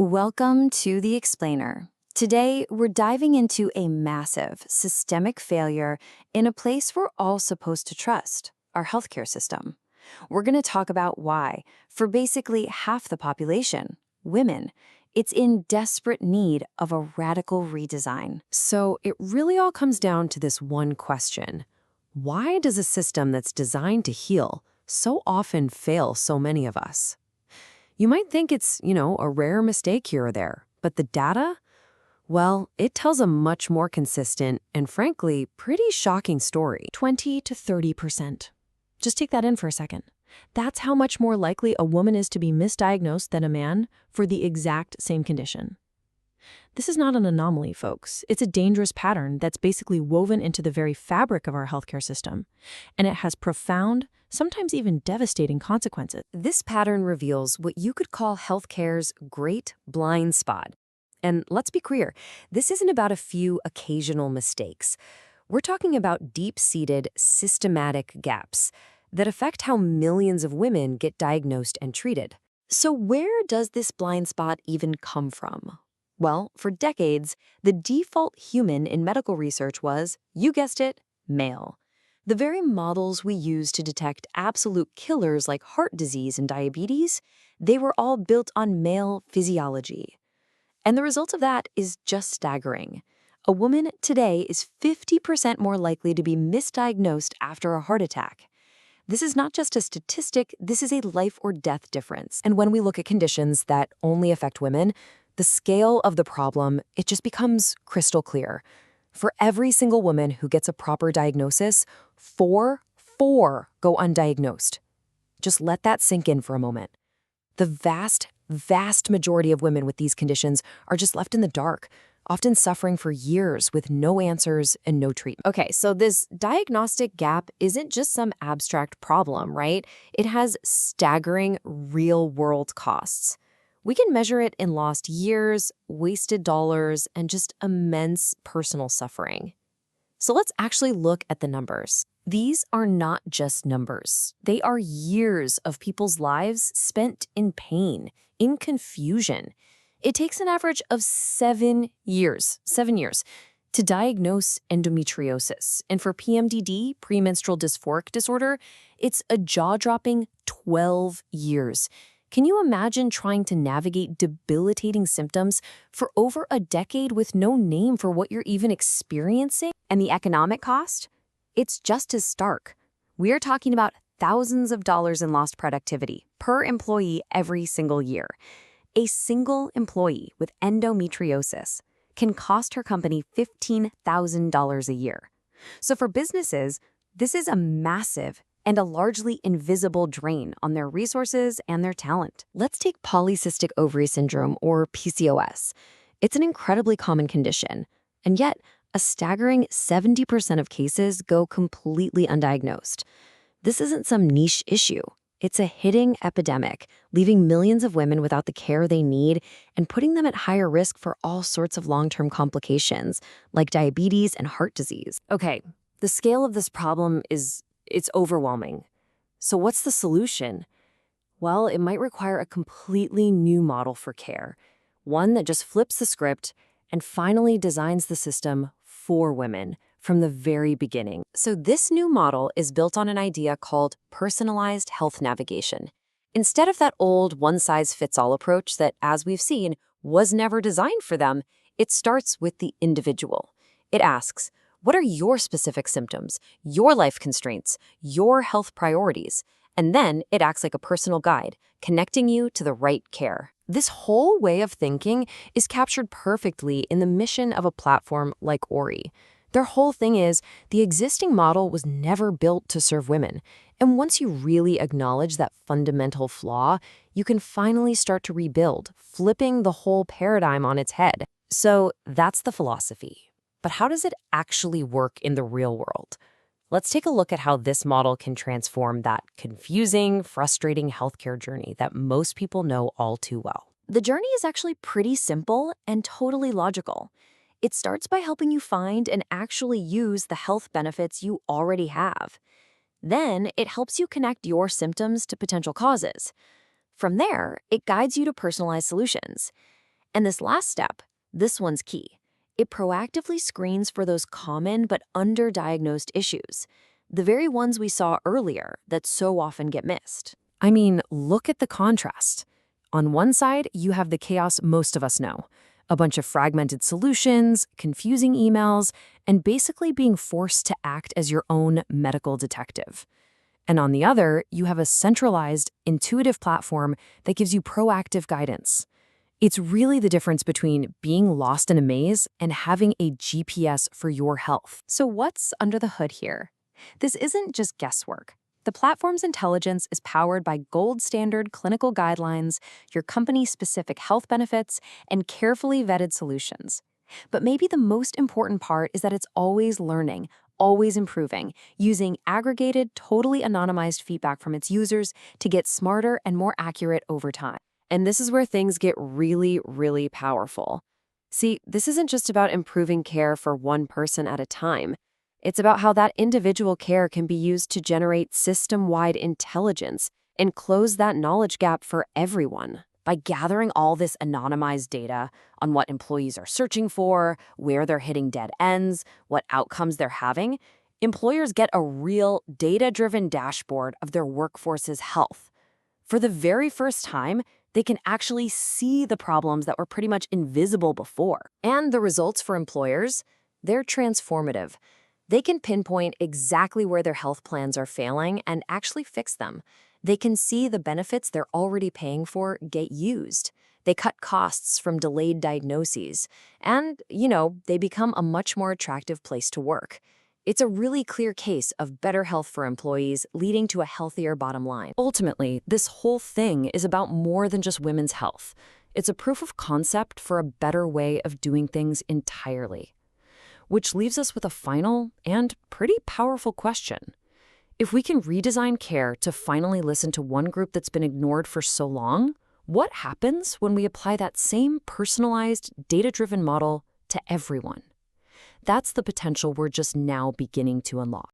Welcome to The Explainer. Today, we're diving into a massive systemic failure in a place we're all supposed to trust, our healthcare system. We're going to talk about why, for basically half the population, women, it's in desperate need of a radical redesign. So it really all comes down to this one question. Why does a system that's designed to heal so often fail so many of us? You might think it's, a rare mistake here or there, but the data? Well, it tells a much more consistent and frankly, pretty shocking story. 20 to 30%. Just take that in for a second. That's how much more likely a woman is to be misdiagnosed than a man for the exact same condition. This is not an anomaly, folks. It's a dangerous pattern that's basically woven into the very fabric of our healthcare system, and it has profound, sometimes even devastating consequences. This pattern reveals what you could call healthcare's great blind spot. And let's be clear, this isn't about a few occasional mistakes. We're talking about deep-seated, systematic gaps that affect how millions of women get diagnosed and treated. So where does this blind spot even come from? Well, for decades, the default human in medical research was, you guessed it, male. The very models we use to detect absolute killers like heart disease and diabetes, they were all built on male physiology. And the result of that is just staggering. A woman today is 50% more likely to be misdiagnosed after a heart attack. This is not just a statistic, this is a life or death difference. And when we look at conditions that only affect women, the scale of the problem, it just becomes crystal clear. For every single woman who gets a proper diagnosis, four go undiagnosed. Just let that sink in for a moment. The vast majority of women with these conditions are just left in the dark, often suffering for years with no answers and no treatment. Okay, so this diagnostic gap isn't just some abstract problem, right? It has staggering real-world costs. We can measure it in lost years, wasted dollars, and just immense personal suffering. So let's actually look at the numbers. These are not just numbers. They are years of people's lives spent in pain, in confusion. It takes an average of 7 years, to diagnose endometriosis. And for PMDD, premenstrual dysphoric disorder, it's a jaw-dropping 12 years. Can you imagine trying to navigate debilitating symptoms for over a decade with no name for what you're even experiencing? And the economic cost? It's just as stark. We're talking about thousands of dollars in lost productivity per employee every single year. A single employee with endometriosis can cost her company $15,000 a year. So for businesses, this is a massive and a largely invisible drain on their resources and their talent. Let's take polycystic ovary syndrome, or PCOS. It's an incredibly common condition, and yet a staggering 70% of cases go completely undiagnosed. This isn't some niche issue. It's a hitting epidemic, leaving millions of women without the care they need and putting them at higher risk for all sorts of long-term complications, like diabetes and heart disease. Okay, the scale of this problem it's overwhelming. So what's the solution? Well, it might require a completely new model for care, one that just flips the script and finally designs the system for women from the very beginning. So this new model is built on an idea called personalized health navigation. Instead of that old one-size-fits-all approach that, as we've seen, was never designed for them, it starts with the individual. It asks, what are your specific symptoms, your life constraints, your health priorities? And then it acts like a personal guide, connecting you to the right care. This whole way of thinking is captured perfectly in the mission of a platform like ORI. Their whole thing is, the existing model was never built to serve women. And once you really acknowledge that fundamental flaw, you can finally start to rebuild, flipping the whole paradigm on its head. So that's the philosophy. But how does it actually work in the real world? Let's take a look at how this model can transform that confusing, frustrating healthcare journey that most people know all too well. The journey is actually pretty simple and totally logical. It starts by helping you find and actually use the health benefits you already have. Then, it helps you connect your symptoms to potential causes. From there, it guides you to personalized solutions. And this last step, this one's key. It proactively screens for those common but underdiagnosed issues, the very ones we saw earlier that so often get missed. I mean, look at the contrast. On one side, you have the chaos most of us know. A bunch of fragmented solutions, confusing emails, and basically being forced to act as your own medical detective. And on the other, you have a centralized, intuitive platform that gives you proactive guidance. It's really the difference between being lost in a maze and having a GPS for your health. So what's under the hood here? This isn't just guesswork. The platform's intelligence is powered by gold standard clinical guidelines, your company-specific health benefits, and carefully vetted solutions. But maybe the most important part is that it's always learning, always improving, using aggregated, totally anonymized feedback from its users to get smarter and more accurate over time. And this is where things get really, really powerful. See, this isn't just about improving care for one person at a time. It's about how that individual care can be used to generate system-wide intelligence and close that knowledge gap for everyone. By gathering all this anonymized data on what employees are searching for, where they're hitting dead ends, what outcomes they're having, employers get a real data-driven dashboard of their workforce's health. For the very first time, they can actually see the problems that were pretty much invisible before. And the results for employers, they're transformative. They can pinpoint exactly where their health plans are failing and actually fix them. They can see the benefits they're already paying for get used. They cut costs from delayed diagnoses. And, they become a much more attractive place to work. It's a really clear case of better health for employees, leading to a healthier bottom line. Ultimately, this whole thing is about more than just women's health. It's a proof of concept for a better way of doing things entirely. Which leaves us with a final and pretty powerful question. If we can redesign care to finally listen to one group that's been ignored for so long, what happens when we apply that same personalized, data-driven model to everyone? That's the potential we're just now beginning to unlock.